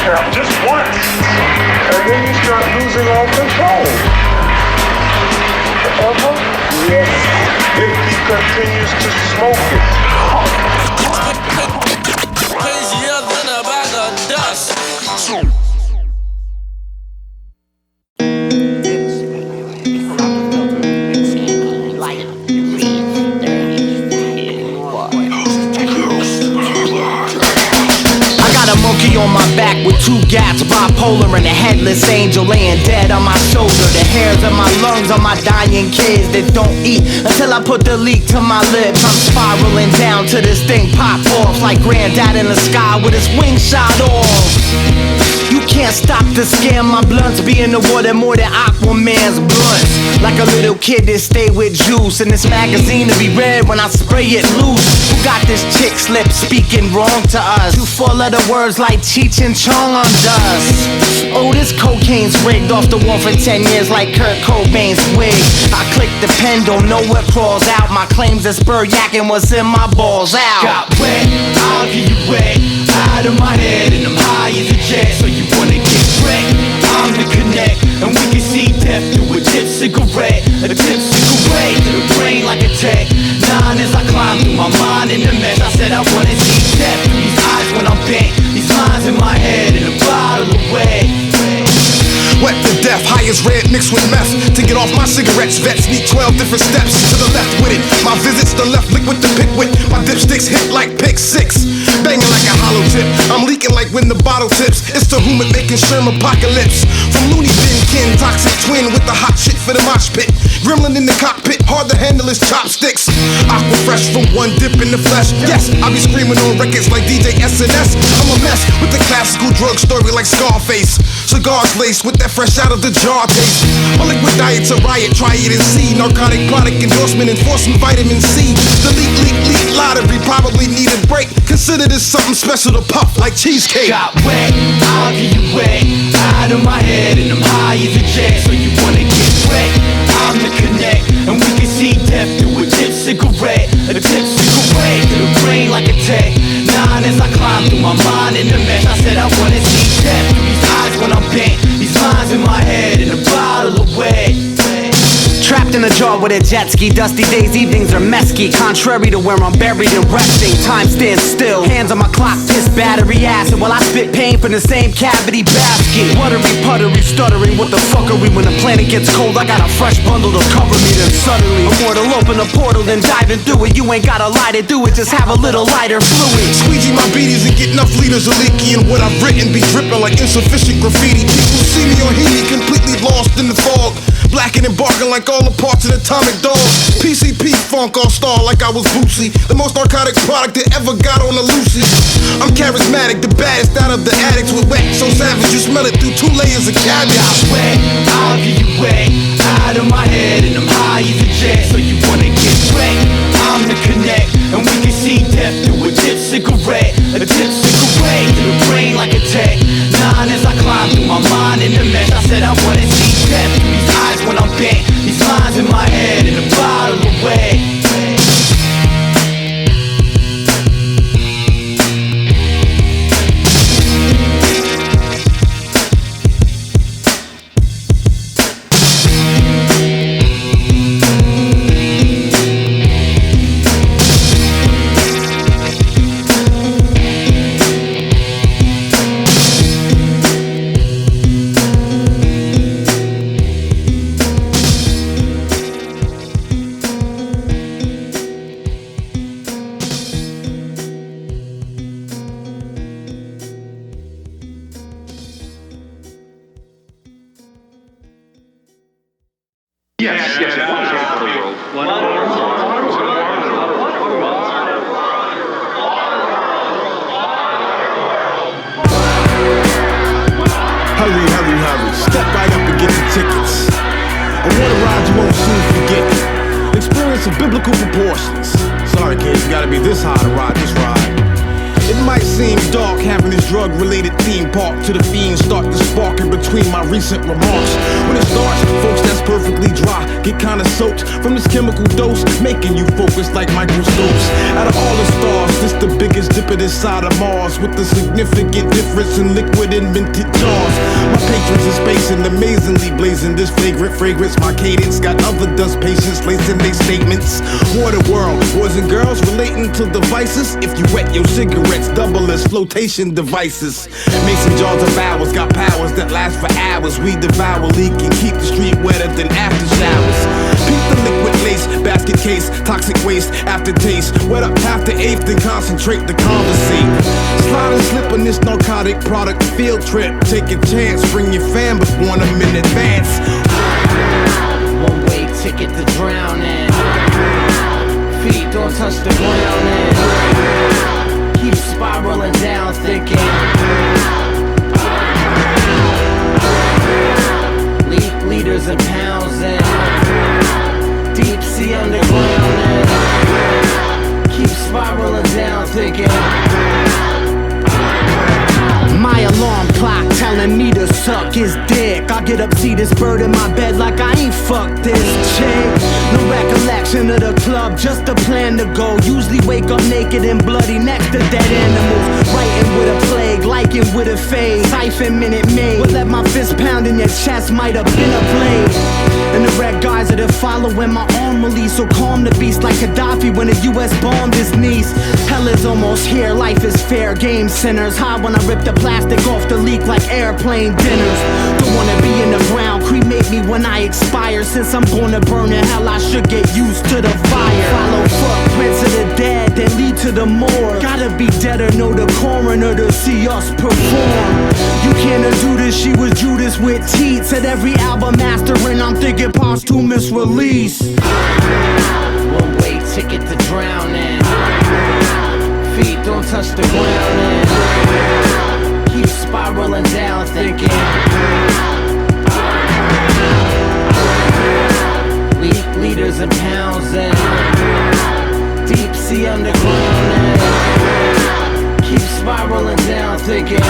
Just once. And then you start losing all control. Forever? Yes. If he continues to smoke it. Crazier than a bag of dust. On my back with two gaps, bipolar and a headless angel laying dead on my shoulder. The hairs of my lungs are my dying kids that don't eat until I put the leak to my lips. I'm spiraling down till this thing pop off like granddad in the sky with his wings shot off. You can't stop the scam, my blunts be in the water more than Aquaman's blunts. Like a little kid that stay with juice, and this magazine to be read when I spray it loose. Who got this chick slip speaking wrong to us? You four-letter words like Cheech and Chong on dust. Oh, this cocaine's rigged off the wall for 10 years like Kurt Cobain's wig. I click the pen, don't know what crawls out. My claims that spur yakking was in my balls out. Got wet, I'll get you wet. Out of my head and I'm high as a jet. So you wanna get wrecked? I'm the connect, and we can see death through a dip cigarette. A dip cigarette to the brain like a tech. 9 as I climb through my mind in the mess. I said I wanna see death through these eyes when I'm bent. These lines in my head and a bottle away. Wet to death, high as red mixed with meth. To get off my cigarettes, vets need 12 different steps. To the left with it, my visits the left liquid to pick with. My dipsticks hit like pick 6. Banging like a hollow tip, I'm leaking like when the bottle tips. It's the human making sherm apocalypse. From Looney Bin Kin, toxic twin with the hot shit for the mosh pit. Gremlin in the cockpit, hard to handle his chopsticks. Aqua fresh from one dip in the flesh. Yes, I be screaming on records like DJ SNS. I'm a mess with the classical drug story like Scarface. Cigars laced with that fresh out of the jar taste. My liquid diet's a riot, try it and see. Narcotic product endorsement enforcing vitamin C. The leak lottery probably need a break. Consider this something special to puff like cheesecake. Got wet, I'll get you wet. Out of my head and I'm high as a jet. So you wanna get wet? I'm the connect, and we can see death through a dip cigarette. A dip cigarette to the brain like a tech. 9 as I climb through my mind in the mess. I said I wanna see death through these eyes when I'm bent. These lines in my head and a bottle away. Trapped in a jar with a jet ski. Dusty days, evenings are mesky. Contrary to where I'm buried and resting. Time stands still. Hands on my clock, piss battery acid. While I spit pain from the same cavity basket. Watery, puttery, stuttering. What the fuck are we? When the planet gets cold, I got a fresh bundle to cover me. Then suddenly, immortal, open a portal, then diving through it. You ain't gotta lie to do it, just have a little lighter fluid. Squeegee my beaties and get enough liters of leaky. And what I've written be dripping like insufficient graffiti. People see me or hear me completely lost in the fog. Blacking and barking like all the parts of the atomic dog. PCP funk all star like I was Bootsy. The most narcotic product that ever got on the Lucy. I'm charismatic, the baddest out of the addicts with wet. So savage you smell it through 2 layers of cabbage. Got wet, I'll get you wet. Out of my head and I'm high as a jet. So you wanna get wet? I'm the connect, and we can see death through a dip cigarette. A dip cigarette to the brain like a tech. 9 as I climb through my mind in the mess. I said I wanna see death through these eyes when I'm bent. These lines in my head and a bottle away. Hurry, step right up and get your tickets. I want a ride you won't soon forget. Experience of biblical proportions. Sorry kids, you gotta be this high to ride this ride. It might seem dark having this drug-related theme park to the fiends start to spark in between my recent remarks. When it starts, folks that's perfectly dry get kinda soaked from this chemical dose, making you focus like microscopes. Out of all the stars, this the biggest dipper this side of Mars, with the significant difference in liquid and minted jars. My patrons in space and amazingly blazing this flagrant fragrance. My cadence got other dust patients lacing their statements. Waterworld, boys and girls relating to devices. If you wet your cigarettes, double as flotation devices. Mason jars of hours got powers that last for hours. We devour, leak, and keep the street wetter than after showers. Peep the liquid lace, basket case, toxic waste, aftertaste. Wet up half the eighth, then concentrate the conversate. Slide and slip on this narcotic product field trip. Take a chance, bring your fam, but warn them in advance. One-way ticket to drowning. Feet don't touch the ground and keep spiraling down thinking. Leak liters and pounds and deep sea underground and keep spiraling down thinking. My alarm clock telling me to suck his dick. I get up, see this bird in my bed like I ain't fucked this chick. No recollection of the club, just a plan to go. Usually wake up naked and bloody next to dead animals. Writing with a plague, liking with a fade. Siphon Minute Maid, what let my fist pound in your chest might have been a blade. And the red guys that are following my arm release. So calm the beast like Gaddafi when the US bombed his niece. Hell is almost here, life is fair game, sinners. High when I rip the plastic off the leak like airplane dinners. Don't wanna be in the ground, cremate me when I expire. Since I'm gonna burn in hell, I should get used to the fire. Follow footprints of the dead, then lead to the morgue. Gotta be dead or know the coroner to see us perform. You can't undo this, she was Judas with teats. At every album mastering, I'm thinking posthumous release. One-way ticket to drowning. Feet don't touch the ground and keep spiraling down thinking. Leak liters and pounds and deep sea underground and keep spiraling down thinking.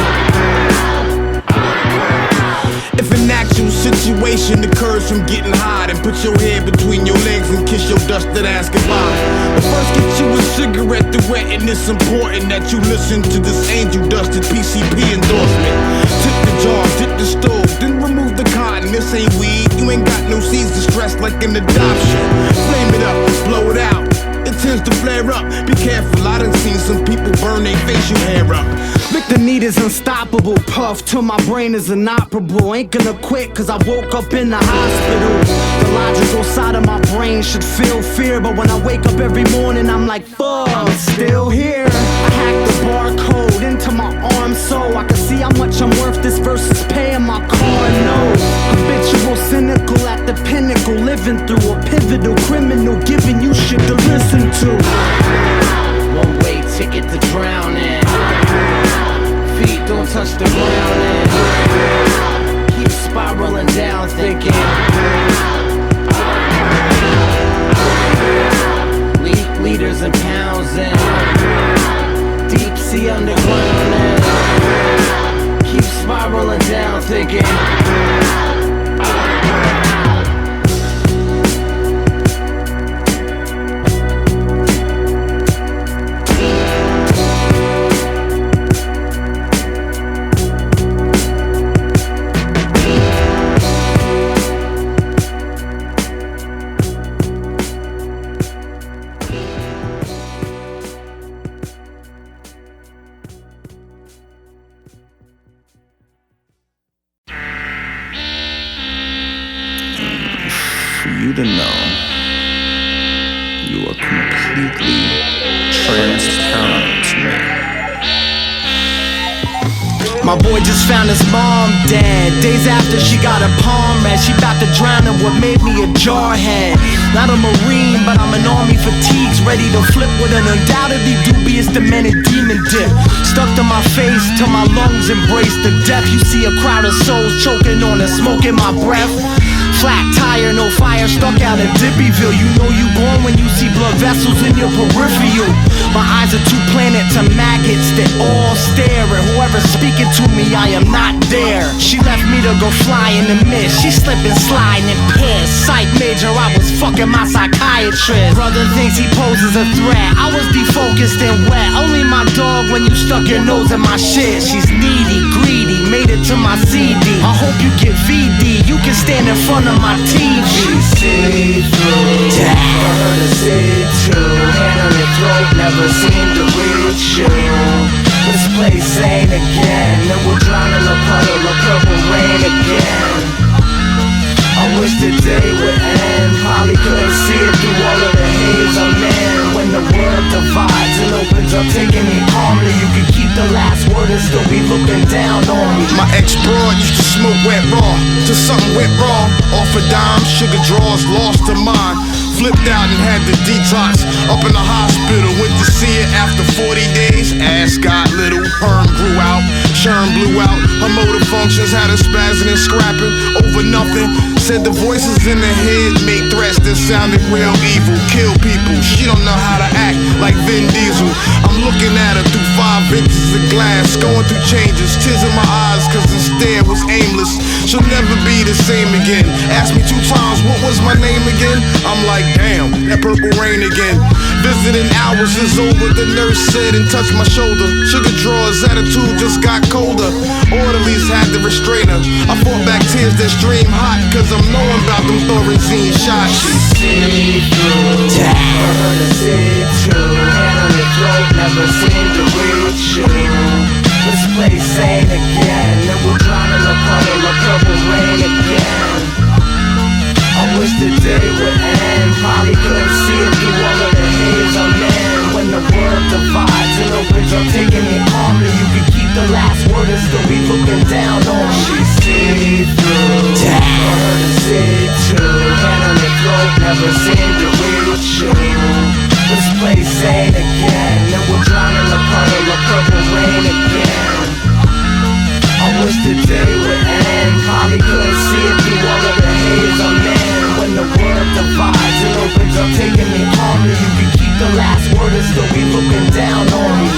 If an actual situation occurs from getting high, then put your head between your legs and kiss your dusted ass goodbye. But first get you a cigarette to wet, and it's important that you listen to this angel dusted PCP endorsement. Tip the jar, dip the stove, then remove the cotton. This ain't weed, you ain't got no seeds to stress like an adoption. Flame it up, blow it out. It tends to flare up. Be careful, I done seen some people burn their facial hair up. Look, the need is unstoppable. Puff till my brain is inoperable. Ain't gonna quit cause I woke up in the hospital. The logical side of my brain should feel fear, but when I wake up every morning I'm like, fuck, I'm still here. I hacked the barcode into my arm so I can see how much I'm worth. This versus paying my car, no. Habitual, cynical at the pinnacle, living through a pivotal criminal, giving you shit to listen to. One-way ticket to drowning. Feet don't touch the ground and keep spiraling down thinking. Leak liters and pounds and deep sea underground and keep spiraling down thinking. You to know you are completely transparent to me. My boy just found his mom dead. Days after she got her palm read. She bout to drown in what made me a jarhead. Not a Marine, but I'm an army fatigues, ready to flip with an undoubtedly dubious demented demon dip. Stuck to my face till my lungs embrace the depth. You see a crowd of souls choking on and smoking my breath. flat tire, no fire, stuck out in Dippyville. You know you born when you see blood vessels in your peripheral. My eyes are two planets of maggots that all stare at whoever's speaking to me. I am not there. She left me to go fly in the mist. She slipping, sliding and pissed. Psych major, I was fucking my psychiatrist. Brother thinks he poses a threat. I was defocused and wet. Only my dog when you stuck your nose in my shit. She's needy, greedy, made it to my CD. I hope you get VD. You can stand in front of my TV. She's see-through. For her to see true. Hand on your throat, never seem to reach you. This place ain't again, and we'll drown in a puddle of purple rain again. I wish the day would end. Probably couldn't see it through all of the haze I'm in. When the world divides and opens up, taking me calmly. You can keep the last word and still be looking down on me. My ex-broad used to smoke wet raw, till something went wrong. Off a dime, sugar draws, lost her mind. Flipped out and had to detox. Up in the hospital, went to see it after 40 days. Ass got little, perm grew out, sherm blew out. Her motor functions had her spazzing and scrapping over nothing. Said the voices in the head made threats that sounded real evil. Kill people, she don't know how to act like Vin Diesel. I'm looking at her through 5 inches of glass, going through changes, tears in my eyes cause the stare was aimless. She'll never be the same again. Asked me 2 times, what was my name again? I'm like, damn, that purple rain again. Visiting hours is over, the nurse said and touched my shoulder. Sugar drawers, attitude just got colder. Orderlies had to restrain her. I fought back tears that stream hot, cause I'm knowing about them Thorazine shots. See-through, for her to see true. Hand on your throat, never seem to reach you. This place ain't again, and we'll drown in a puddle of purple rain again. I wish the day would end. Probably couldn't see it through all of the haze I'm in. When the world divides and opens up, taking me calmly. You can keep the last word and still be looking down on me. She see-through, for her to see true. Hand on your throat, never seem to reach you. This place ain't again, and we'll drown in a puddle of purple rain again. I wish the day would end. Probably couldn't see it through all of the haze I'm in. When the world divides and opens up, taking me calmly. You can keep the last word and still be looking down on me.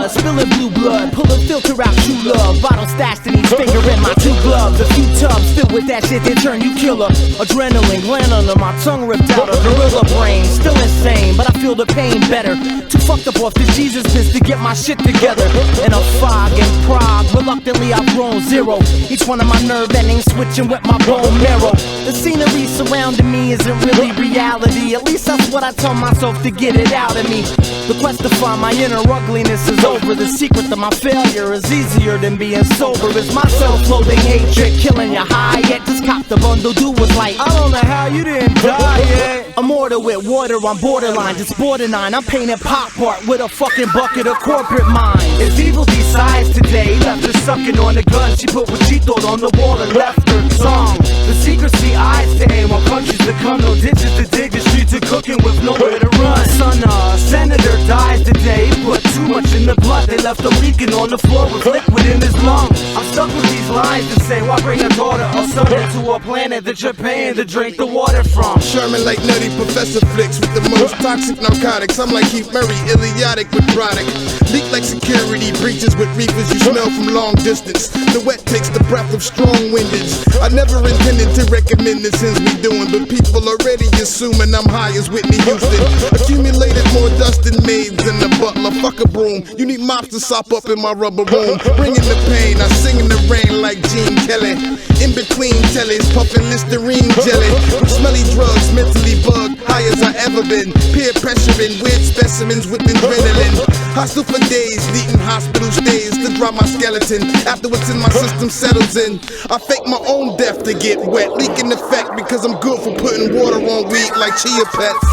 Spilling blue blood, pull a filter out true love. Bottle stashed in each finger in my 2 gloves. A few tubs filled with that shit that turn you killer. Adrenaline gland under my tongue ripped out. A gorilla brain, still insane, but I feel the pain better. Too fucked up off the Jesus piss to get my shit together. In a fog in Prague, reluctantly I've grown zero. Each one of my nerve endings switching with my bone marrow. The scenery surrounding me isn't really reality. At least that's what I tell myself to get it out of me. The quest to find my inner ugliness is over. The secret to my failure is easier than being sober. Is my self-loathing hatred killing you high yet? Just cop the bundle, dude was like, I don't know how you didn't die yet. I'm ordered with water, I'm borderline, just borderline. I'm painting pop art with a fucking bucket of corporate mind. If evil decides today, left her sucking on the gun. She put what she thought on the wall and left her song. The secrecy eyes to aim on countries to come. No ditches to dig, the streets are cooking with nowhere to run. Son, senator dies today, put too much in the blood. They left him leaking on the floor with liquid in his lungs. I'm stuck with these lines to say, why bring a daughter or son into a planet that you're paying to drink the water from? Sherman like nutty professor flicks with the most toxic narcotics. I'm like Keith Murray, idiotic with product. Leak like security breaches with reefers you smell from long distance. The wet takes the breath of strong windage. I never intended to recommend the sins we doing, but people already assuming I'm high as Whitney Houston. Accumulated more dust than maids than the butler. fuck a broom. You need mops to sop up in my rubber room. Bringing the pain, I sing in the rain like Gene Kelly. In between tellies, puffing Listerine jelly. With smelly drugs, mentally bugged, high as I ever been. Peer pressuring, weird specimens with adrenaline. Hostile for days, needing hospital stays to dry my skeleton. After what's in my system settles in, I fake my own death to get wet. Leaking effect because I'm good for putting water on weed like chia pets.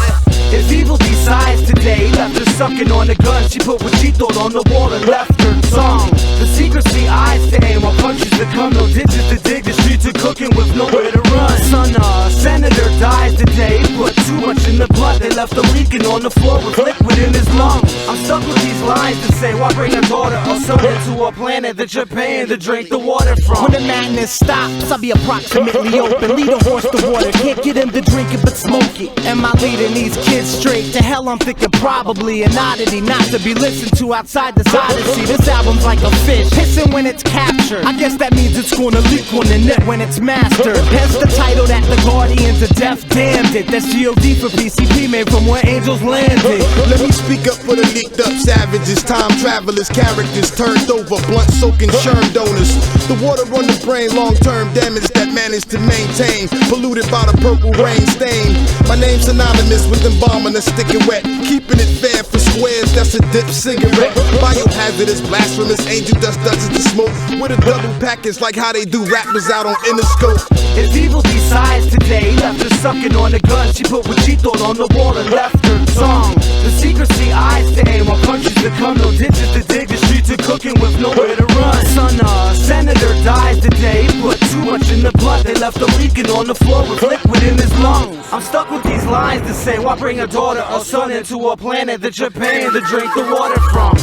If evil decides today, left her sucking on the gun she put what she thought on the wall and left her tongue. The secrecy eyes to aim on punches to come, no digits to dig, the streets are cooking with nowhere to run. Son, senator dies today, put too much in the blood, they left her leaking on the floor with liquid in his lungs. I'm stuck with these lines to say, why bring a daughter or son into a planet that you're paying to drink the water from? When the madness stops, I'll be approximately open, lead a horse to water, can't get him to drink it but smoke it. Am I leading these kids straight to hell? I'm thinking probably an oddity not to be listened to outside this odyssey. This album's like a fish, hissing when it's captured. I guess that means it's gonna leak on the net when it's mastered. Hence the title that the Guardians of Death damned it. That's G.O.D for PCP, made from where angels landed. Let me speak up for the leaked up savages, time travelers, characters turned over, blunt soaking sherm donors. The water on the brain, long term damage that managed to maintain, polluted by the purple rain stain. My name's synonymous with embalming and sticking wet, keeping it fair for squares, that's a dip cigarette. Biohazardous, blasphemous, angel dust dozens to smoke, with a double package like how they do rappers out on Interscope. If evil decides today, left her sucking on the gun she put what she thought on the wall and left her tongue. The secrecy eyes to aim on punches to come, no digits to dig, the streets are cooking with nowhere to run. Son, senator dies today, put too much in the blood, they left her leaking on the floor with liquid in his lungs. I'm stuck with these lines to say, why bring a daughter or son into a planet that you're paying to drink the water from?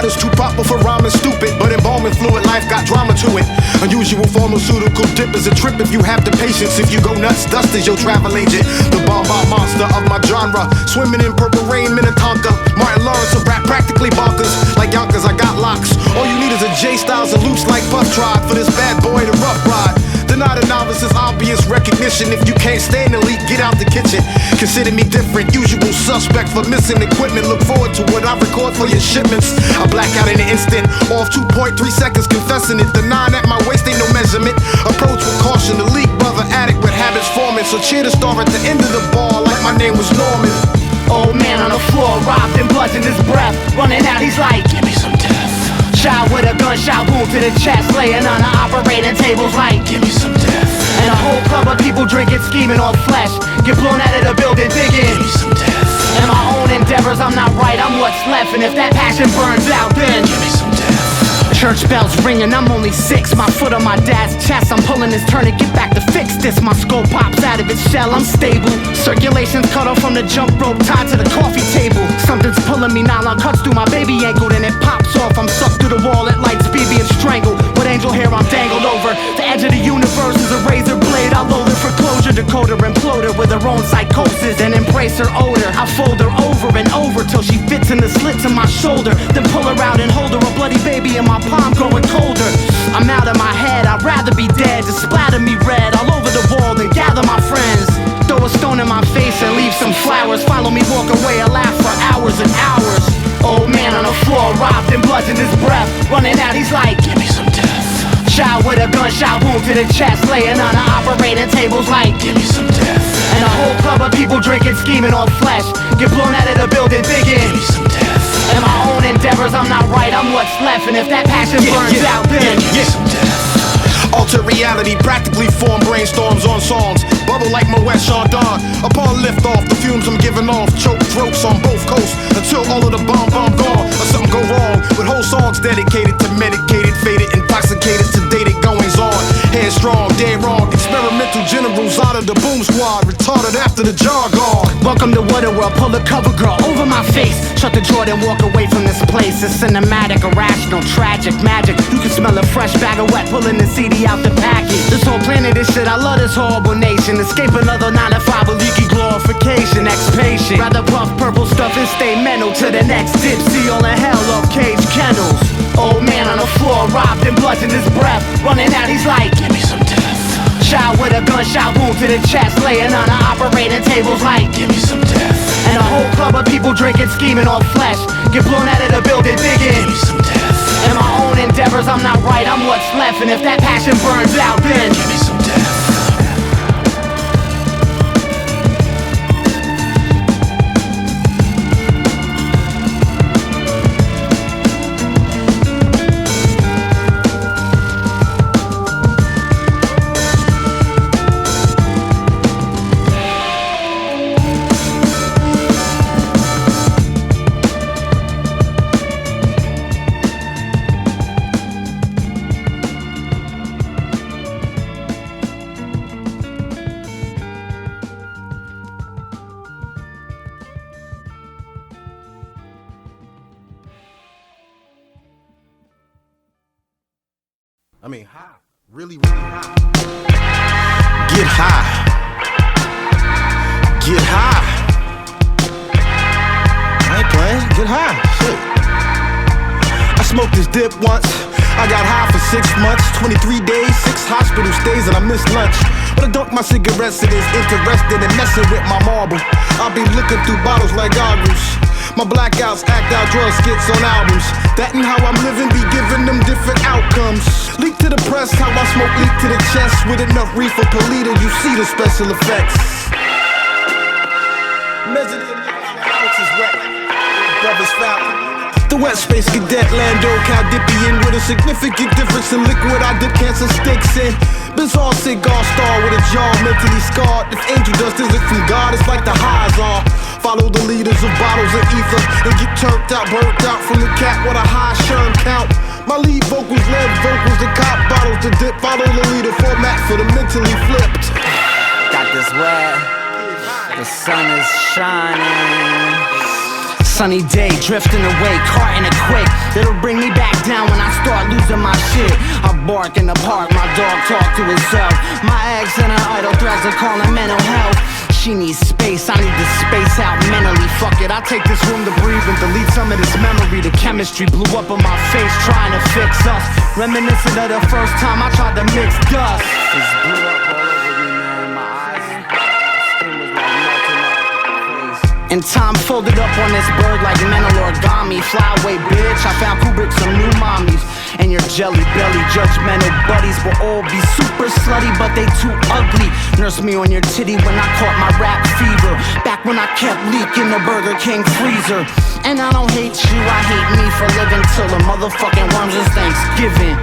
Is too proper for rhyming stupid, but embalming fluid life got drama to it. Unusual pharmaceutical dip is a trip if you have the patience. If you go nuts, dust is your travel agent. The bomb-bomb monster of my genre, swimming in purple rain, Minnetonka. Martin Lawrence of rap practically bonkers. Like Yonkers, I got locks. All you need is a J Styles and loops like Puff Tribe for this bad boy to rough ride. Deny the novice is obvious recognition. If you can't stand the leak, get out the kitchen. Consider me different, usual suspect for missing equipment. Look forward to what I record for your shipments. I black out in an instant, off 2.3 seconds confessing it. The 9 at my waist ain't no measurement. Approach with caution, the leak brother addict with habits forming. So cheer the star at the end of the ball like my name was Norman. Old man on the floor, robbed and bludgeoned his breath. Running out, he's like, give me some death. Shot with a gunshot wound to the chest, laying on the operating tables like, give me some death. And a whole club of people drinking, scheming on flesh. Get blown out of the building, digging, give me some death. And my own endeavors, I'm not right, I'm what's left. And if that passion burns out, then give me some death. Church bells ringing, I'm only 6. My foot on my dad's chest, I'm pulling his turn to get back to fix this. My skull pops out of its shell, I'm stable. Circulation's cut off from the jump rope tied to the coffee table. Something's pulling me, nylon cuts through my baby ankle, then it pops off. I'm sucked through the wall at light speed, being strangled. With angel hair, I'm dangled over. The edge of the universe is a razor blade. I load her for closure, decoder, implode her with her own psychosis and embrace her odor. I fold her over and over till she fits in the slits in my shoulder. Then pull her out and hold her, a bloody baby in my palm growing colder. I'm out of my head, I'd rather be dead. Just splatter me red all over the wall and gather my friends. Throw a stone in my face and leave some flowers. Follow me, walk away, I laugh for hours and hours. Old man on the floor, robbed and bludgeoned his breath. Running out, he's like, give me some death. Shot with a gunshot wound to the chest, laying on the operating tables like, give me some death. And a whole club of people drinking, scheming on flesh. Get blown out of the building, digging, give me some death. And my own endeavors, I'm not right, I'm what's left. And if that passion burns out, then give me some death. Alter reality, practically form brainstorms on songs. Bubble like Moet Chandon. Upon liftoff, the fumes I'm giving off. Choke throats on both coasts until all of the bomb gone. Or something go wrong with whole songs dedicated to medicated, faded, intoxicated, sedated goings on. Headstrong, dead wrong, experimental generals out of the boom squad. Retarded after the jargon. Welcome to Waterworld, pull the cover girl over my face. Shut the door and walk away from this place. It's cinematic, irrational, tragic, magic. You can smell a fresh bag of wet, pulling the CD out the package. This whole planet is shit, I love this horrible nation. Escape another 9 to 5 with leaky glorification, ex-patient. Rather puff purple stuff and stay mental to the next dip. See all in hell of Cage Kennylz. Old man on the floor, robbed and bludgeoned his breath. Running out, he's like, give me some death. Child with a gunshot wound to the chest, laying on the operating tables like, give me some death. And a whole club of people drinking, scheming on flesh. Get blown out of the building, digging, give me some death. And my own endeavors, I'm not right, I'm what's left. And if that passion burns out, then give me some death. I mean, high. Really, really high. Get high. Get high. I ain't playing. Get high. Shit. I smoked this dip once. I got high for 6 months, 23 days, 6 hospital stays, and I missed lunch. But I dunked my cigarettes, it is interested in messing with my marble. I'll be looking through bottles like goggles. My blackouts act out drug skits on albums. That and how I'm living be giving them different outcomes. Leak to the press, how I smoke leak to the chest. With enough reefer per liter, you see the special effects. Measured in ounces wet, brothers fountain. The wet space cadet, Lando Caldipian. With a significant difference in liquid I dip cancer sticks in. Bizarre cigar star with a jaw mentally scarred. If angel dust isn't from God, it's like the highs are. Follow the leaders of bottles of ether and get turned out, burnt out from the cat with a high sherm count. My lead vocals, lead vocals, the cop bottles to dip. Follow the leader format for the mentally flipped. Got this wet, the sun is shining. Sunny day, drifting away, caught in a quake. It'll bring me back down when I start losing my shit. I bark in the park, my dog talk to himself. My ex and her idle threats are calling mental health. She needs space, I need to space out mentally. Fuck it, I take this room to breathe and delete some of this memory. The chemistry blew up on my face, trying to fix us. Reminiscent of the first time I tried to mix dust. This blew up all over me, man. My eyes, skin was like melting off my face. And time folded up on this bird like mental origami. Fly away, bitch, I found Kubrick some new mommies. And your jelly belly judgmental buddies will all be super slutty, but they too ugly. Nurse me on your titty when I caught my rap fever. Back when I kept leaking the Burger King freezer. And I don't hate you, I hate me for living till the motherfucking worms is Thanksgiving.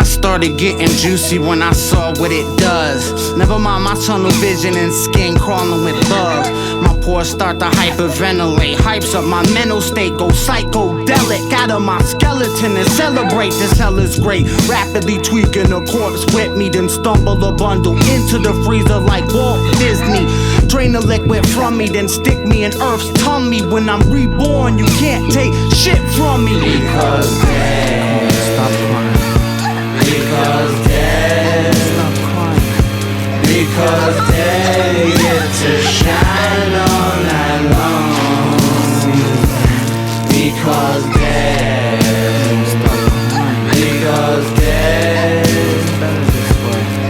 started getting juicy when I saw what it does. Never mind my tunnel vision and skin crawling with bugs. My pores start to hyperventilate, hypes up my mental state, go psychedelic out of my skeleton and celebrate. This hell is great. Rapidly tweaking a corpse with me, then stumble a bundle into the freezer like Walt Disney. Drain the liquid from me, then stick me in Earth's tummy. When I'm reborn, you can't take shit from me. Because dead. Stop crying. Because dead. Stop crying. Because they get to shine all night long. Because dead. Stop crying. Because dead.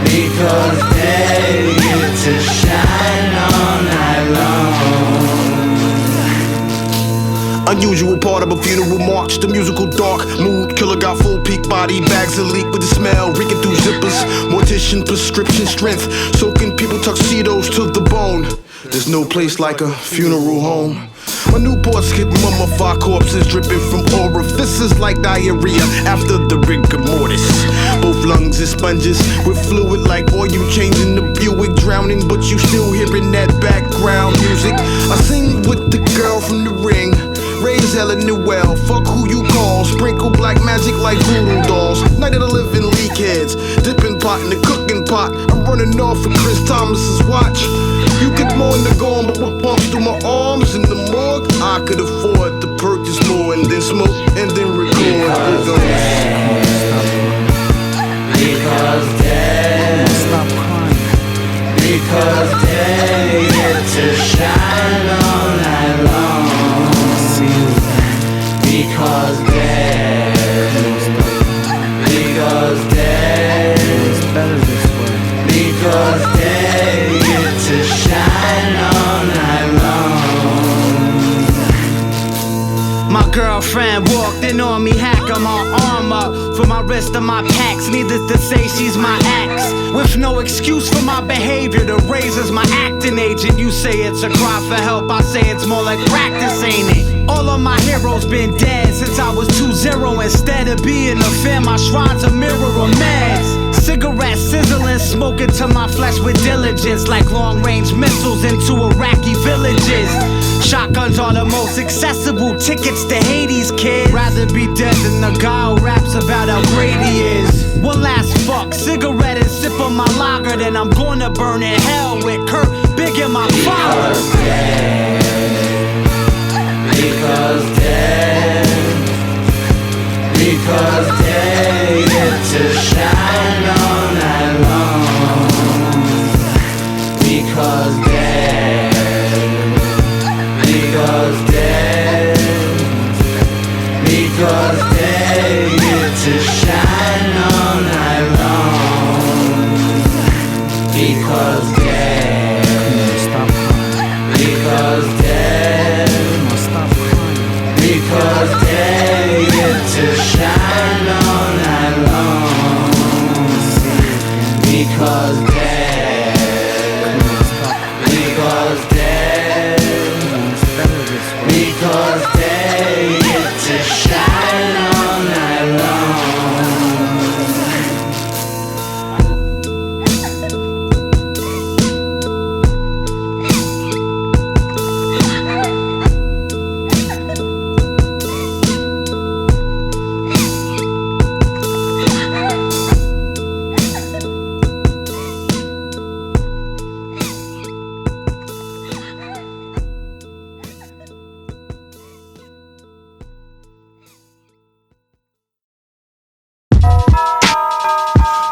Because they get to shine all night long. Unusual part of a funeral march, the musical dark mood killer got full peak body bags of leak with the smell reeking through zippers. Mortician prescription strength, soaking people tuxedos to the bone. There's no place like a funeral home. My Newports get mummified corpses dripping from orifices like diarrhea after the rigor mortis. Both lungs is sponges with fluid like oil changing the Buick, drowning, but you still hearing that background music. I sing with the girl from the ring. Raise Ellen Newell, fuck who you call. Sprinkle black magic like voodoo dolls. Night of the living leak heads, dipping pot in the cooking pot. I'm running off of Chris Thomas's watch. You could mourn the gone, but what pumps through my arms in the morgue? I could afford to purchase more and then smoke and then record. Because dead. Stop crying. Because they get to shine all night long. Because dead. Because dead. It's better this way. Because they get to shine all night long. My girlfriend walked in on me, hacking my arm up for my wrist and my packs. Needless to say, she's my ex. With no excuse for my behavior, the razor's my acting agent. You say it's a cry for help, I say it's more like practice, ain't it? All of my heroes been dead since I was 2-0. Instead of being a fan, my shrine's a mirror of meds. Cigarettes sizzling, smoking to my flesh with diligence, like long-range missiles into Iraqi villages. Shotguns are the most accessible tickets to Hades, kid. Rather be dead than the guy who raps about how great he is. One last fuck, cigarette and sip on my lager, then I'm gonna burn in hell with Kurt Big and my father. Because dead. Because they get to shine all night long. Because dead. Because dead. Because they get to shine all night long. Because dead. Stop crying. Because dead. Stop crying. Because they get to shine all night long. Because dead. Because dead. Because they get to shine all night long.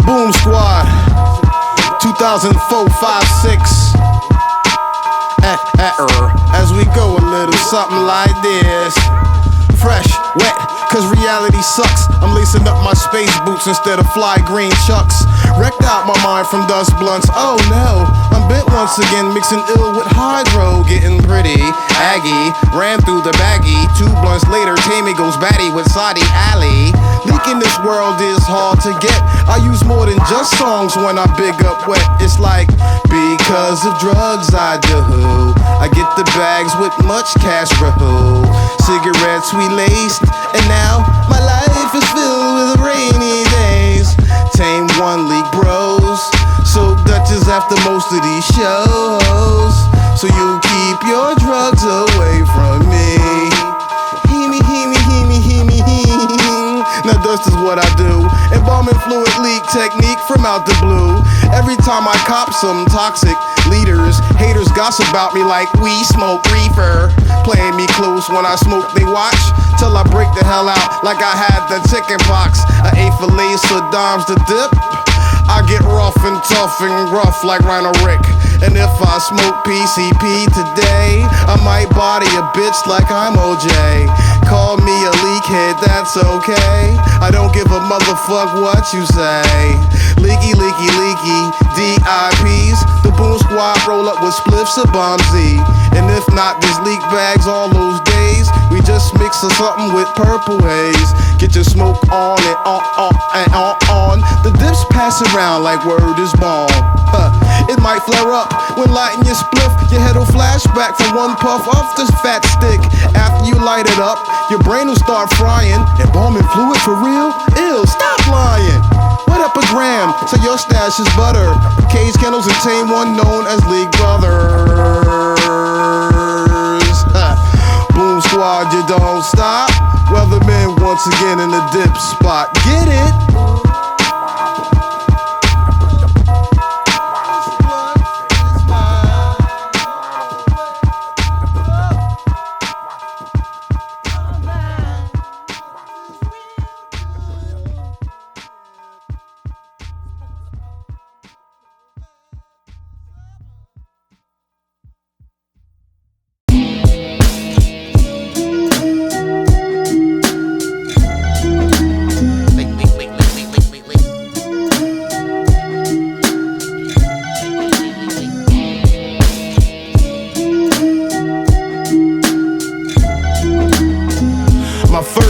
Boom Squad 2004, 5, 6. As we go a little something like this. Fresh, wet, cause reality sucks. I'm lacing up my space boots instead of fly green chucks. Wrecked out my mind from dust blunts. Oh no, I'm bent once again, mixing ill with hydro. Getting pretty aggy, ran through the baggie. 2 blunts later, Tame goes batty with Saudi Alley. Leaking this world is hard to get. I use more than just songs when I big up wet. It's like, because of drugs I do, I get the bags with much cash roll. Cigarettes we laced, and now my life is filled with rainy days. first is what I do. Embalming fluid leak technique from out the blue. Every time I cop some toxic leaders, haters gossip about me like we smoke reefer. Playing me close when I smoke, they watch till I break the hell out like I had the chicken pox. I ate fillets of dimes to dip. I get rough and tough and rough like Rhino Rick. And if I smoke PCP today, I might body a bitch like I'm OJ. Call me a leak head, that's okay. I don't give a motherfuck what you say. Leaky, leaky, leaky, DIPs. The Boom Squad roll up with spliffs of Bomb Z. And if not, these leak bags all those days. We just mix something with purple haze. Get your smoke on and on. The dips pass around like word is born. It might flare up when lighting your spliff. Your head will flash back from one puff off this fat stick. After you light it up, your brain will start frying. Embalming fluid for real? Ew, stop lying. What up a gram? So your stash is butter. Cage Kennylz and Tame One known as League Brothers. Boom Squad, you don't stop. Weatherman once again in the dip spot. Get it?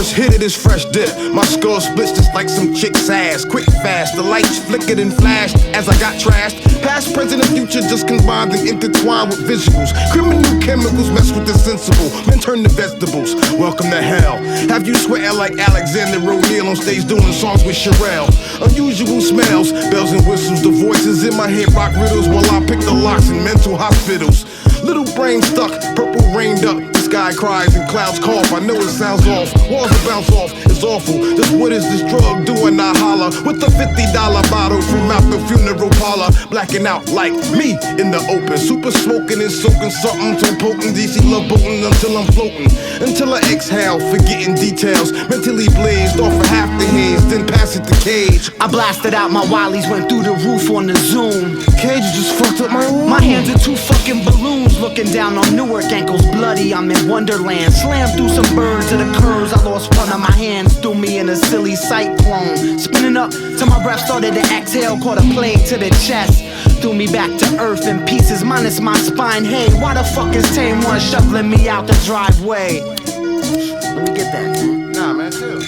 Hit it is fresh dip. My skull splits just like some chick's ass. Quick, fast, the lights flickered and flashed as I got trashed. Past, present, and future just combined and intertwined with visuals. Criminal chemicals mess with the sensible. Men turn to vegetables. Welcome to hell. Have you sweating like Alexander O'Neal on stage doing songs with Sherelle? Unusual smells, bells and whistles. The voices in my head rock riddles while I pick the locks in mental hospitals. Little brain stuck, purple rained up. The sky cries and clouds cough. I know it sounds off. Walls will bounce off. It's awful. Just what is this drug doing? I holler with a $50 bottle from out the funeral parlor. Blacking out like me in the open. Super smoking and soaking something too potent. DC love boating until I'm floating. Until I exhale, forgetting details. Mentally blazed off of half the haze, then pass it to Cage. I blasted out my Wallies, went through the roof on the Zoom. Cage just fucked up my room. My hands are two fucking balloons, looking down on Newark, ankles bloody. I'm in Wonderland. Slammed through some birds to the curves. I lost one of my hands, threw me in a silly cyclone. Spinning up till my breath started to exhale, caught a plane to the chest. Threw me back to earth in pieces, minus my spine. Hey, why the fuck is Tame One shoveling me out the driveway? Let me get that. Nah, man, chill.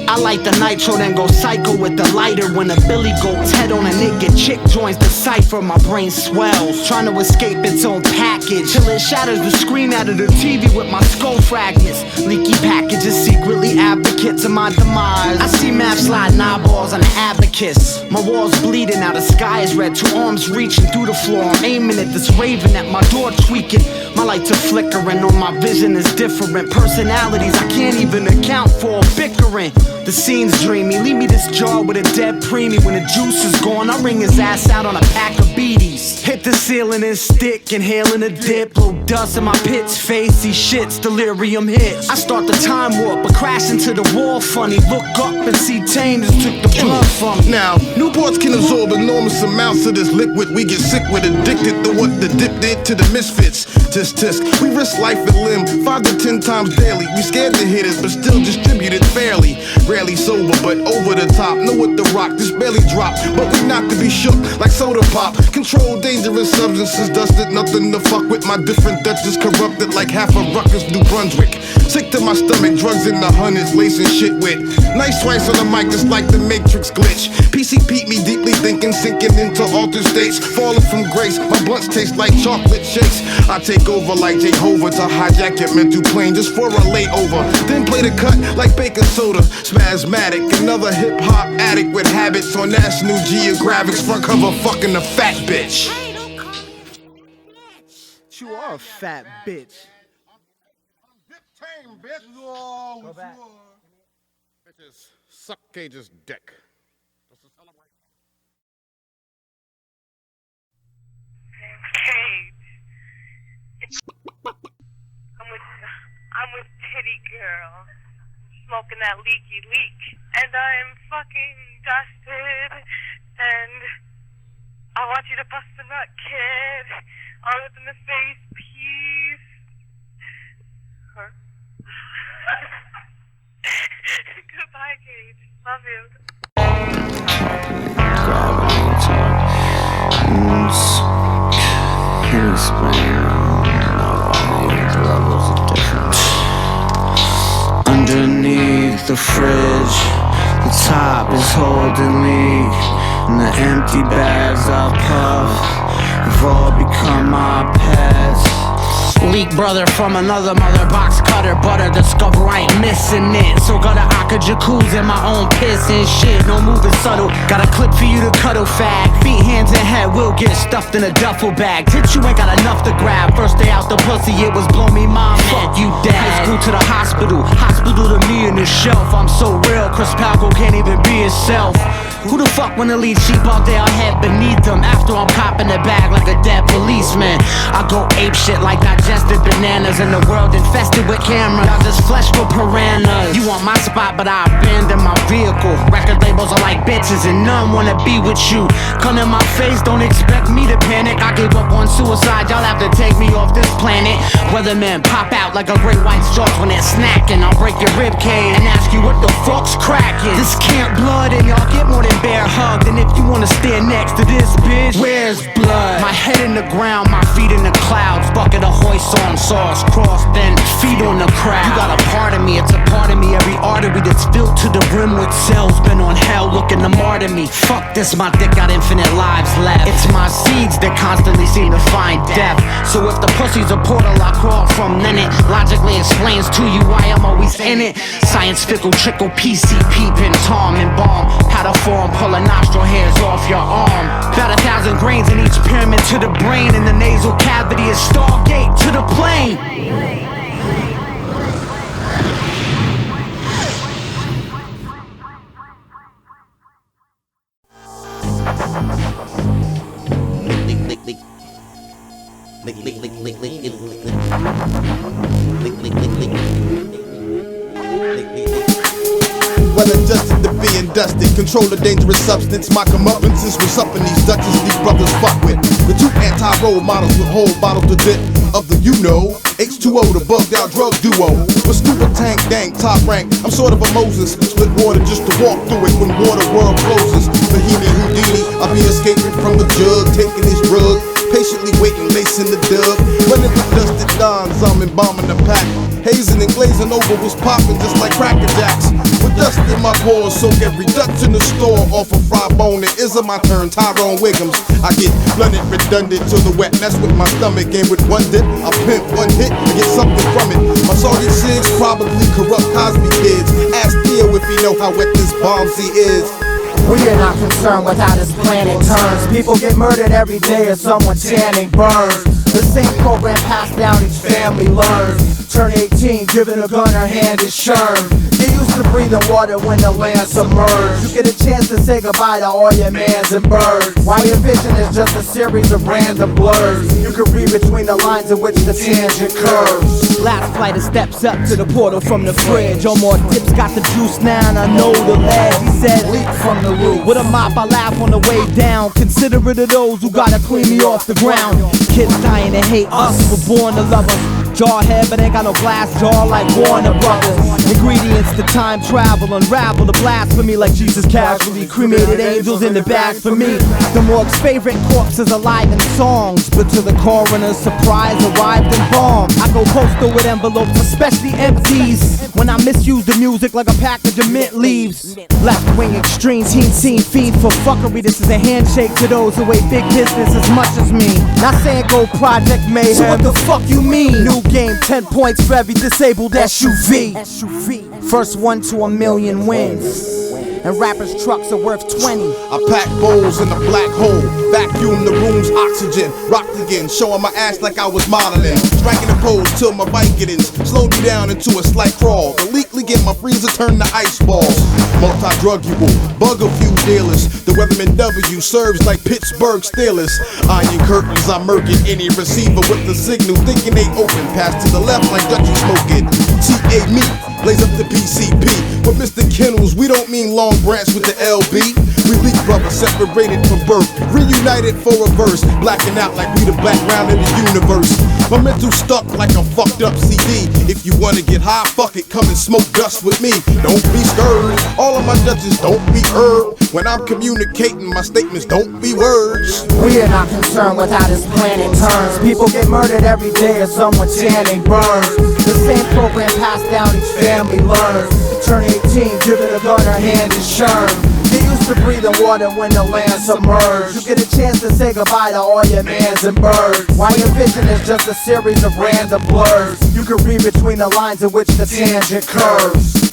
I light the nitro, then go psycho with the lighter. When a billy goat's head on a naked chick joins the cipher, my brain swells, trying to escape its own package, till it shatters the screen out of the TV with my skull fragments. Leaky packages, secretly advocates of my demise. I see math sliding eyeballs on the abacus. My walls bleeding, now the sky is red. Two arms reaching through the floor, I'm aiming at this raven at my door tweaking. My lights are flickering, on my vision is different. Personalities I can't even account for, bickering. The scene's dreamy, leave me this jar with a dead preemie. When the juice is gone, I wring his ass out on a pack of beaties. Hit the ceiling and stick, inhaling a dip. Blow dust in my pit's face, these shits, delirium hits. I start the time warp, but crash into the wall funny. Look up and see Tame just took the blood from me. Now, Newports can absorb enormous amounts of this liquid. We get sick with, addicted to what the dip did to the misfits. Tisk, we risk life and limb 5 to 10 times daily. We scared to hit it, but still distribute it fairly. Rarely sober, but over the top. Know what the rock, this belly drop. But we not to be shook like soda pop. Control dangerous substances, dusted, nothing to fuck with. My different Dutches corrupted like half of Rutgers, New Brunswick. Sick to my stomach, drugs in the hundreds, lacing shit with. Nice twice on the mic, just like the Matrix glitch. PCP me deeply thinking, sinking into altered states. Falling from grace, my blunts taste like chocolate shakes. I take over like Jehovah to hijack your mental plane just for a layover. Then play the cut like baking soda. Spasmatic, another hip hop addict with habits on National Geographic's front cover, fucking a fat bitch. You are a fat bitch. Tame, bitch. Go back. Bitches, suck Cage's dick. Cage. I'm with Titty Girl, smoking that Leakie Leak, and I'm fucking dusted, and I want you to bust a nut, kid. Arms in the face, peace. Goodbye, Cage. Love you. Underneath the fridge, the top is holding leak, and the empty bags I puff have all become my pets. Leak brother from another mother, box cutter, butter, discover I ain't missing it. So got a Aka jacuzzi in my own piss and shit. No moving subtle, got a clip for you to cuddle fag. Feet, hands, and head will get stuffed in a duffel bag. Tits, you ain't got enough to grab. First day out the pussy, it was blow me mom, fuck you dad. High school to the hospital, hospital to me in the shelf. I'm so real, Chris Palco can't even be himself. Who the fuck wanna lead sheep all day on head beneath them? After I'm copping the bag like a dead policeman, I go ape shit like digested bananas. In the world infested with cameras, I just flesh for piranhas. You want my spot, but I abandon my vehicle. Record labels are like bitches and none wanna be with you. Come in my face, don't expect me to panic. I gave up on suicide, y'all have to take me off this planet. Weathermen pop out like a great white shark when it's snacking. I'll break your rib cage and ask you what the fuck's cracking. This can't blood and y'all get more than bear hugged. And if you wanna stand next to this bitch, where's blood? My head in the ground, my feet in the clouds. Bucket of hoist on sauce, cross, then feet on the crowd. You got a part of me, it's a part of me. Every artery that's filled to the rim with cells been on hell looking to martyr me. Fuck this, my dick got infinite lives left. It's my seeds that constantly seem to find death. So if the pussy's a portal I crawl from, then it logically explains to you why I'm always in it. Science fickle trickle PCP pin Tom and bomb. Powder form, pulling nostril hairs off your arm. About 1,000 grains in each pyramid to the brain. In the nasal cavity is Stargate to the plane. Well adjusted to being dusted, control a dangerous substance. My comeuppance was up in these Dutches these brothers fuck with. The two anti-role models with whole bottles to dip of the H2O, the bugged out drug duo. With scuba tank, dank, top rank. I'm sort of a Moses, split water just to walk through it when Waterworld closes. Bohemian Houdini, I'll be escaping from the jug, taking this drug. Patiently waiting, lacing the dub. Running with dusted dons, I'm embalming the pack. Hazing and glazing over was popping just like Cracker Jacks. With dust in my pores, soak every Dutch in the store. Off of fried bone, it isn't my turn, Tyrone Wiggums. I get blunted, redundant to the wet, mess with my stomach. And with one dip, I pimp one hit and get something from it. My Sergeant Siggs probably corrupt Cosby kids. Ask Theo if he know how wet this bombsy is. We are not concerned with how this planet turns. People get murdered every day or someone chanting burns. The same program passed down each family learns. Turn 18, giving a gun her hand is churned. Get used to breathing water when the land submerged. You get a chance to say goodbye to all your mans and birds. While your vision is just a series of random blurs. You can read between the lines in which the tangent curves. Last flight of steps up to the portal from the fridge. On more dips, got the juice now and I know the ledge. He said leap from the roof. With a mop I laugh on the way down. Consider it of those who gotta clean me off the ground. Kids dying to hate us, we're born to love us. Jawhead, but ain't got no glass jaw like Warner Brothers. Ingredients to time travel, unravel the blasphemy like Jesus casually cremated angels in the bags for me. The morgue's favorite corpse is alive in songs, but to the coroner's surprise, arrived in bomb. I go postal with envelopes, especially empties, when I misuse the music like a package of mint leaves. Left wing extreme, teen scene, fiend for fuckery. This is a handshake to those who hate big business as much as me. Not saying go Project Mayhem, so what the fuck you mean? New game, 10 points for every disabled SUV. First one to 1 million wins. and rappers' trucks are worth 20. I pack bowls in a black hole, vacuum the room's oxygen, rocked again, showing my ass like I was modeling, striking a pose till my Vicodins slowed me down into a slight crawl. The Leakie Leak in my freezer turned to ice balls. Multi-drugable, bug a few dealers. The Weatherman W serves like Pittsburgh Steelers. Iron curtains, I murk it. Any receiver with the signal thinking they open. Pass to the left like Dutchy smoking. TA me, blaze up the PCP. But Mr. Kennylz, we don't mean Long Branch with the LB. We Leak brothers separated from birth, reunited for a verse, blacking out like we the background in the universe. My mental stuck like a fucked up CD. If you wanna get high, fuck it, come and smoke dust with me. Don't be scared, all of my judges don't be heard. When I'm communicating, my statements don't be words. We are not concerned with how this planet turns. People get murdered every day as someone chanting burns. The same program passed down each family learns. Turn 18, give it a gun, her hand is churned. You used to breathe in water when the land submerged. You get a chance to say goodbye to all your mans and birds. While your vision is just a series of random blurs, you can read between the lines in which the tangent curves.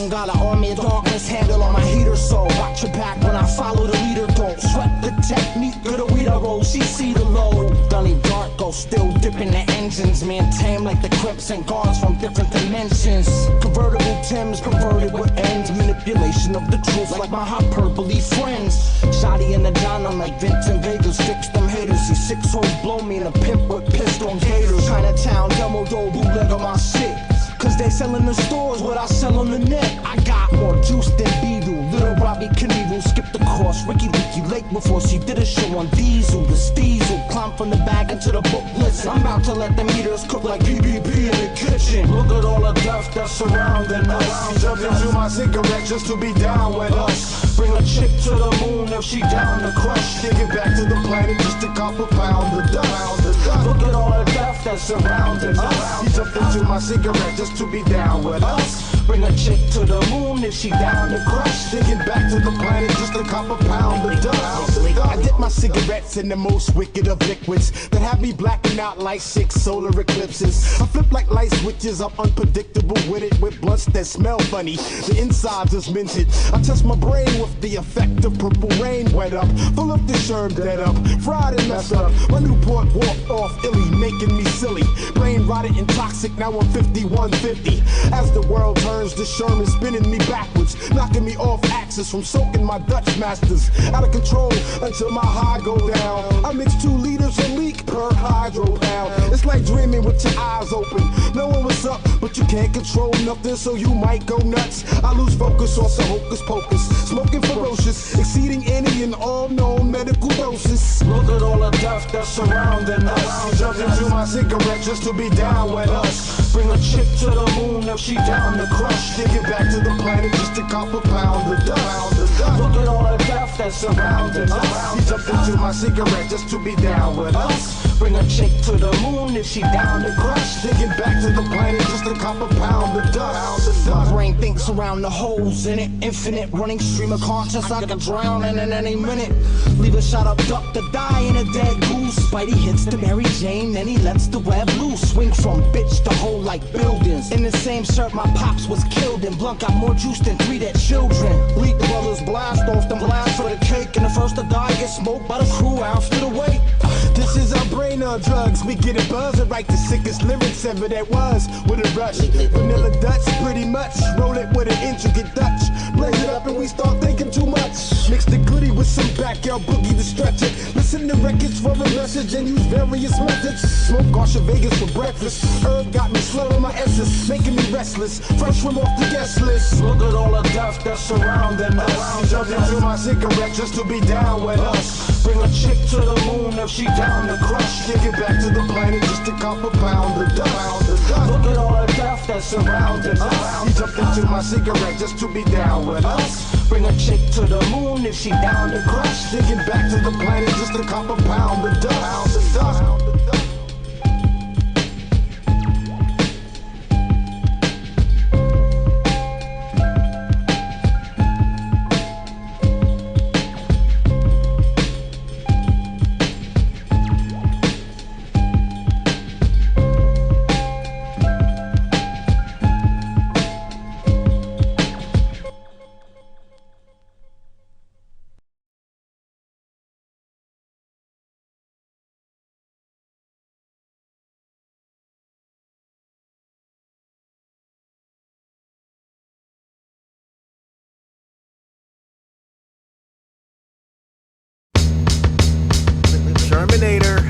Got an army of darkness handle on my heater, so watch your back when I follow the leader. Don't sweat the technique, good a weeder roll, she see the load. Dunny Darko, still dipping the engines. Man, tame like the Crips and guards from different dimensions. Convertible Timbs, converted with ends. Manipulation of the truth like my hyperbole friends. Shotty in the John, I'm like Vincent Vegas. Fix them haters, see 6 hoes blow me in a pimp with pistol and gators. Chinatown, demo dough, bootleg on my shit. Cause they sell in the stores what I sell on the net. I got more juice than Beedle. Little Robbie Knievel skipped the course. Leakie Lake before she did a show on Diesel. The Steezel climbed from the bag into the book. Listen, I'm about to let the meters cook like PPP in the kitchen. Look at all the death that's surrounding us. He jumped into my cigarette just to be down with us. Bring a chick to the moon if she down to crush. Take it back to the planet just to cop a pound of dust. Look at all the death that's surrounding us. He jumped into my cigarette just to be down with us. Bring a chick to the moon if she down to crush. Take it back to the planet just to cop a pound of dust. I dip my cigarettes in the most wicked of liquids that have me blacking out like 6 solar eclipses. I flip like light switches, I'm unpredictable with it, with blunts that smell funny. The insides is minted. I test my brain with the effect of purple rain wet up, full of the sherm dead up, fried and messed up. My Newport walked off illy, making me silly. Brain rotted and toxic, now I'm 5150. As the world turns, the sherm is spinning me backwards, knocking me off axis from soaking my Dutch masters. Out of control until my high go down. I mix 2 liters of leak per hydro pound. It's like dreaming with your eyes open, knowing what's up, but you can't control nothing, so you might go nuts. I lose focus on some hocus pocus, smoking ferocious, exceeding any and all known medical doses. Look at all the death that's surrounding us. He jumped into my cigarette just to be down with us. Bring a chick to the moon if she down to crush. Take it back to the planet just to cop a pound of dust. Look at all the death that's surrounding us. He jumped into my cigarette just to be down with us. Bring a chick to the moon if she down to crush. Digging back to the planet just to cop a pound of dust. My brain thinks around the holes in it. Infinite running stream of conscious. I could drown in any minute. Leave a shot up, duck to die in a dead goose. Spidey hits the Mary Jane, then he lets the web loose. Swing from bitch to hole like buildings. In the same shirt my pops was killed in. Blunt got more juice than 3 dead children. Leak brothers blast off them blast for the cake. And the first to die get smoked by the crew after the wake. This is our brain on drugs. We get a buzz and write the sickest lyrics ever that was. With a rush, vanilla Dutch, pretty much. Roll it with an intricate Dutch. Blaze it up and we start thinking too much. Mix the goodie with some backyard boogie to stretch it. Listen to records for a message and use various methods. Smoke Garsha Vegas for breakfast. Herb got me slurring my essence, making me restless. Fresh from off the guest list. Look at all the death that's surrounding us. Jumped into my cigarette just to be down with us. Bring a chick to the moon if she down to crush. Take it back to the planet just to cop a pound of dust. Look at all the death that's surrounding us. He jumped into my cigarette just to be down with us. Bring a chick to the moon if she down to crush. Digging back to the planet just to cop a pound of dust. Terminator.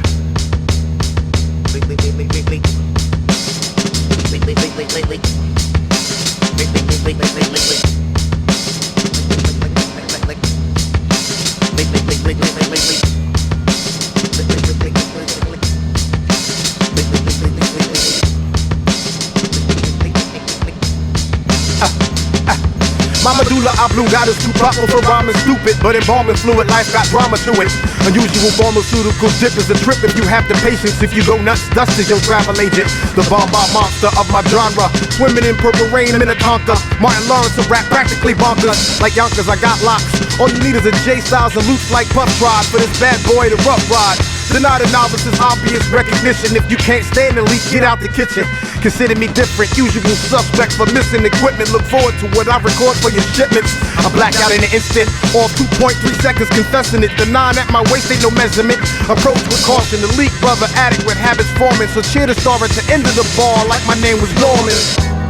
My medulla oblongata is too proper for rhyming stupid, but embalming fluid, life got drama to it. Unusual pharmaceutical dip is a trip if you have the patience. If you go nuts, dust is your travel agent. The bomb monster of my genre, swimming in purple rain in a Tonka. Martin Lawrence a rap practically bonkers. Like Yonkers, I got locks. All you need is a J Styles and loops like Puff Rod for this bad boy to rough ride. Deny the novice is obvious recognition. If you can't stand the leak, get out the kitchen. Consider me different, usual suspect for missing equipment. Look forward to what I record for your shipments. I black out in an instant, off 2.3 seconds confessing it. The 9 at my waist ain't no measurement. Approach with caution, the leak brother addict with habits forming. So cheer the star at the end of the bar like my name was Norman.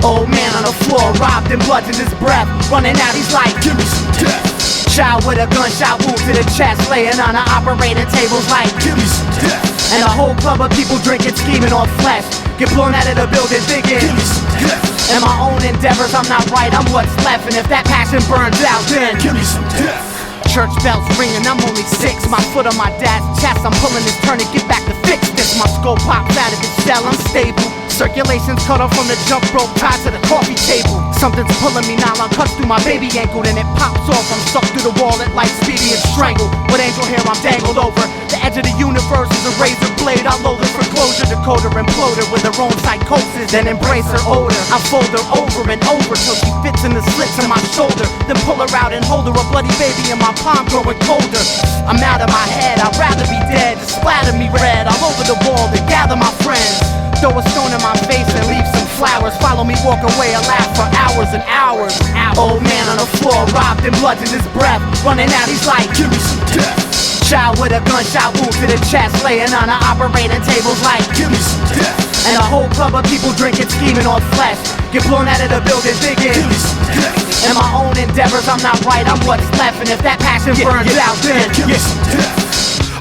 Old man on the floor, robbed and bludgeoned his breath. Running out, he's like, give me some death. Child with a gunshot wound to the chest, laying on the operating tables like, give me some death. And a whole club of people drinking, scheming on flesh. Get blown out of the building, digging, give me some death. In my own endeavors, I'm not right, I'm what's left. And if that passion burns out, then give me some death. Church bells ringing, I'm only 6. My foot on my dad's chest, I'm pulling this turn to get back to fix this. My skull pops out of its shell, I'm stable. Circulation's cut off from the jump rope, tied to the coffee table. Something's pulling me, nylon cuts through my baby ankle, then it pops off. I'm sucked through the wall at light speed and strangled. With angel hair, I'm dangled over the edge of the universe is a razor blade. I load her for closure, decoder imploder with her own psychosis, then embrace her odor. I fold her over and over till she fits in the slits in my shoulder. Then pull her out and hold her, a bloody baby in my palm growing colder. I'm out of my head, I'd rather be dead. Just splatter me red all over the wall to gather my friends. Throw a stone in my face and leave some flowers. Follow me, walk away, and laugh for hours and hours. Old man on the floor, robbed and bludgeoned his breath. Running out, he's like, give me some death. Child with a gunshot wound to the chest, laying on the operating tables like, give me some death. And a whole club of people drinking, scheming on flesh. Get blown out of the building, digging, give me some death. In my own endeavors, I'm not right, I'm what's left. And if that passion burns out, then give me some death.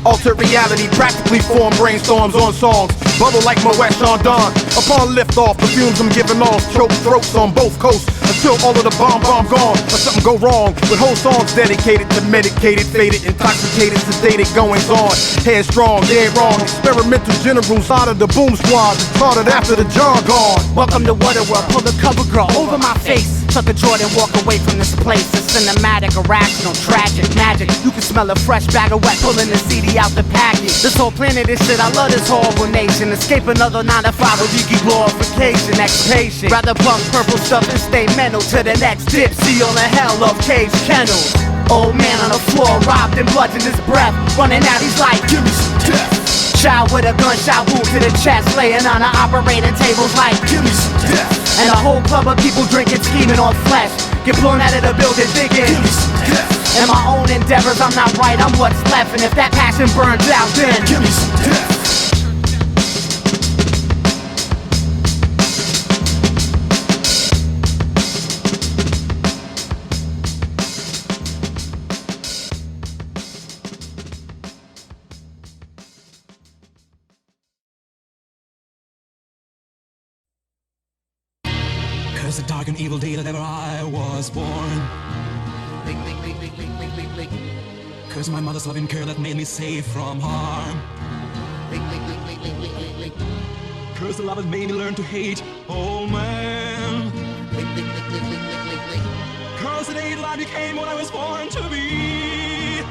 Altered reality, practically form brainstorms on songs. Bubble like Moet Chandon. Upon liftoff, the fumes I'm giving off choke throats on both coasts until all of the bomb gone or something go wrong. With whole songs dedicated to medicated, faded, intoxicated, sedated goings on. Headstrong, dead wrong, experimental generals out of the boom squad, retarded after the jargon. Welcome to Waterworld, pull the cover girl over my face. Tuck a Jordan, walk away from this place. It's cinematic, irrational, tragic, magic. You can smell a fresh bag of wet, pulling the CD out the package. This whole planet is shit, I love this horrible nation. Escape another 9 to 5 with leaky glorification, ex-patient. Rather bump purple stuff and stay mental to the next dip. See on the hell of Cage Kennylz. Old man on the floor, robbed and bludgeoned his breath. Running out, he's like, give me some death. Child with a gunshot wound to the chest, laying on the operating tables like, give me some death. And a whole club of people drinking, scheming on flesh. Get blown out of the building, thinking, give me some death. And my own endeavors, I'm not right, I'm what's left. And if that passion burns out, then give me some death. Curse the dark and evil day that ever I was born. Curse my mother's loving care that made me safe from harm. Curse the love that made me learn to hate old man. Curse the day that I became what I was born to be.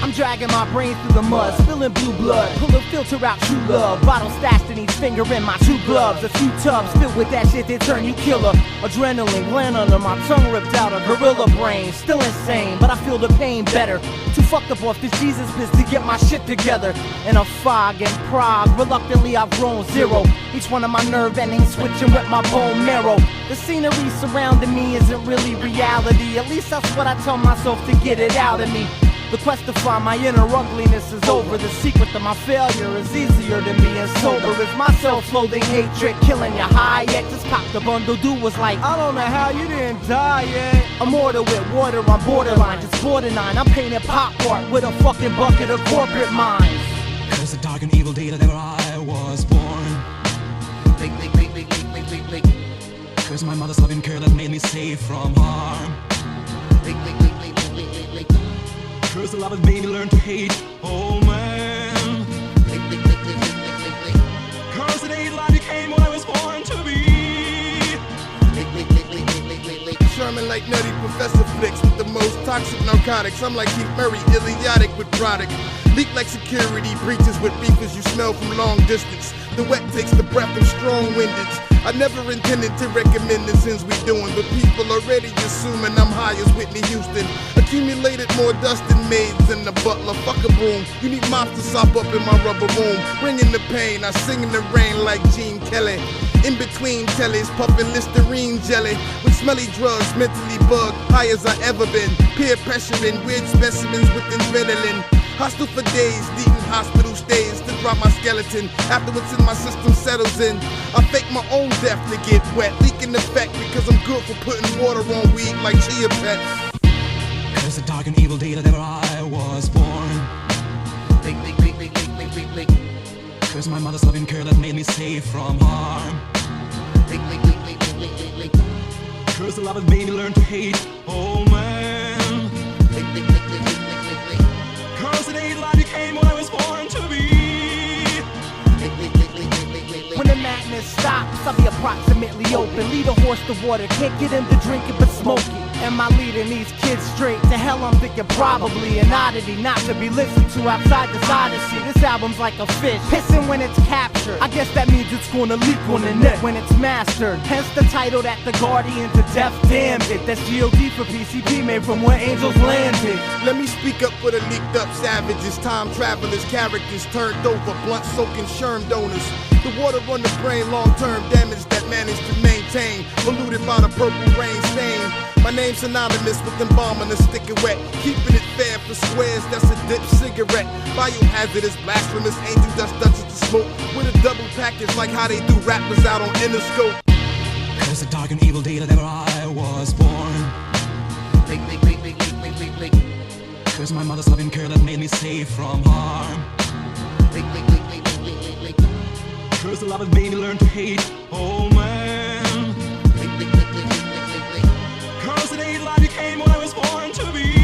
I'm dragging my brain through the mud, spilling blue blood. Pull a filter out true love. Bottle stashed in each finger in my 2 gloves. A few tubs filled with that shit that turn you killer. Adrenaline gland under my tongue, ripped out a gorilla brain. Still insane, but I feel the pain better. Too fucked up off this Jesus piss to get my shit together. In a fog in Prague, reluctantly I've grown zero. Each one of my nerve endings switching with my bone marrow. The scenery surrounding me isn't really reality. At least that's what I tell myself to get it out of me. The quest to find my inner ugliness is over. The secret to my failure is easier than being sober. Is my self-loathing hatred killing you high yet? Just cock the bundle, dude was like, I don't know how you didn't die yet. I'm order with water, I'm borderline, just borderline. I'm painting pop art with a fucking bucket of corporate minds. Curse the dark and evil day that ever I was born. Curse my mother's loving care that made me safe from harm. Curse the love that made me learn to hate old man. Curse the day that I became what I was born to be. Sherman like nutty professor flicks with the most toxic narcotics. I'm like Keith Murray, idiotic with product. Leak like security breaches with reefers you smell from long distance. The wet takes the breath of strong-winded. I never intended to recommend the sins we doing, but people already assuming I'm high as Whitney Houston. Accumulated more dust than maids in the butler. Fuck a broom. You need mops to sop up in my rubber room. Bringing the pain, I sing in the rain like Gene Kelly. In between tellies, puffing Listerine jelly. With smelly drugs, mentally bugged, high as I ever been. Peer pressuring, weird specimens with adrenaline. Hostile for days, needing hospital stays to drop my skeleton. After what's in my system settles in, I fake my own death to get wet. Leaking effect because I'm good for putting water on weed like chia pets. Curse the dark and evil day that ever I was born. Curse my mother's loving care that made me safe from harm. Curse the love that made me learn to hate old man. Curse the day that I became what I was born to be. When the madness stops, I'll be approximately open. Lead a horse to water, can't get him to drink it but smoke it. Am I leading these kids straight to hell? I'm thinking probably an oddity not to be listened to outside this odyssey. This album's like a fish, pissing when it's captured. I guess that means it's gonna leak on the net when it's mastered. Hence the title that the Guardians of Death damned it. That's G.O.D. for PCP, made from where angels landed. Let me speak up for the leaked up savages, time travelers, characters turned over, blunt soaking sherm donors. The water on the brain, long-term damage that managed to maintain, polluted by the purple rain stain. My name's synonymous with embalming the stick it wet, keeping it fair for squares, that's a dip cigarette. Biohazardous, blasphemous, angel dust touches the smoke, with a double package like how they do rappers out on Interscope. Curse the dark and evil day that ever I was born. Curse my mother's loving care that made me safe from harm. First love is baby, learn to hate. Oh man. Cause it ain't like you came when I was born to be.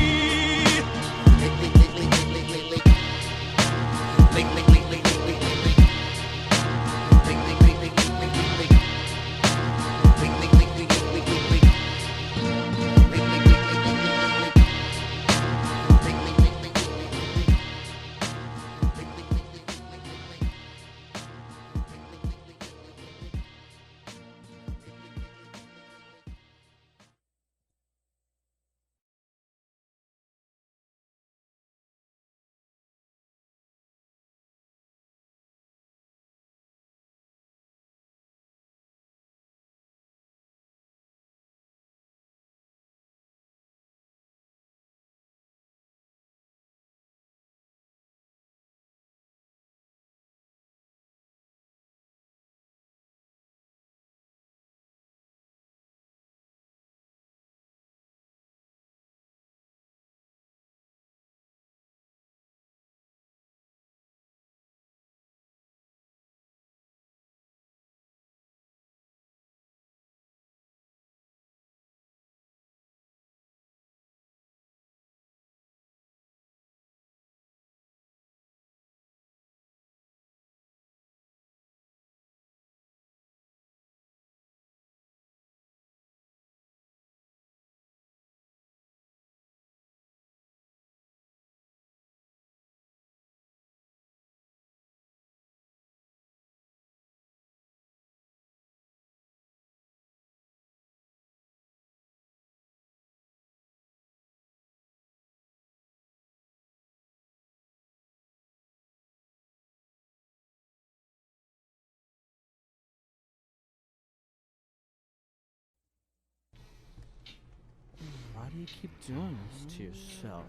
Why do you keep doing this to yourself?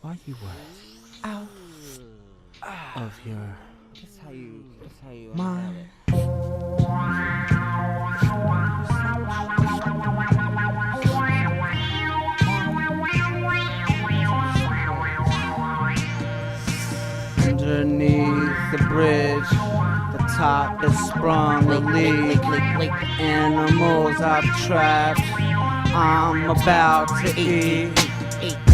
Why are you out of your mind? Underneath the bridge, the top is sprung, the leak. Animals I've trapped, I'm about to eat.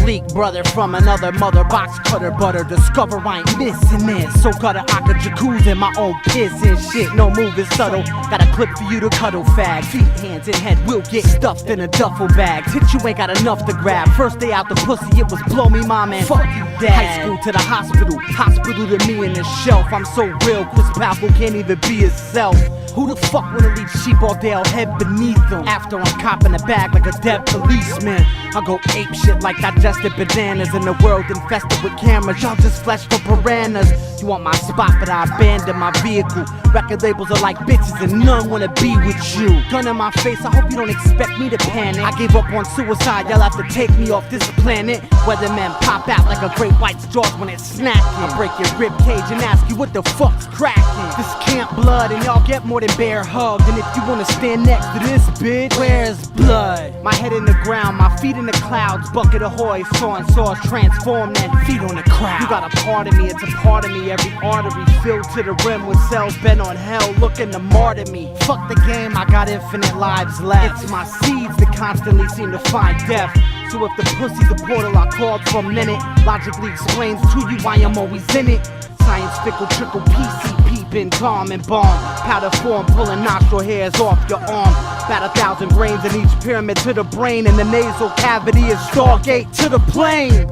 Leak brother from another mother, box cutter butter. Discover I ain't missing this. So gutter I could jacuzzi in my own piss and shit. No move is subtle. Got a clip for you to cuddle fag. Feet, hands, and head will get stuffed in a duffel bag. Hit you ain't got enough to grab. First day out the pussy, it was blow me mom and fuck you dad. High school to the hospital, hospital to me in the shelf. I'm so real, Chris Pavel can't even be himself. Who the fuck wanna leave sheep all day, I'll head beneath them. After I'm copping a bag like a dead policeman, I go ape shit like digested bananas. In a world infested with cameras, y'all just flesh for piranhas. You want my spot, but I abandoned my vehicle. Record labels are like bitches and none wanna be with you. Gun in my face, I hope you don't expect me to panic. I gave up on suicide, y'all have to take me off this planet. Weathermen pop out like a great white's jaws when it's snacking. I break your rib cage and ask you what the fuck's cracking. This camp blood and y'all get more than bare hugged. And if you wanna stand next to this bitch, where's blood? My head in the ground, my feet in the clouds. Bucket ahoy, sawing saws transform, then feet on the crowd. You got a part of me, it's a part of me. Every artery filled to the rim with cells bent on hell, looking to martyr me. Fuck the game, I got infinite lives left. It's my seeds that constantly seem to find death. So if the pussy's a portal I called for a minute, logically explains to you why I'm always in it. Science fickle trickle PCP been calm and bomb. Powder form pulling nostril hairs off your arm. About 1,000 grains in each pyramid to the brain, and the nasal cavity is Stargate to the plane.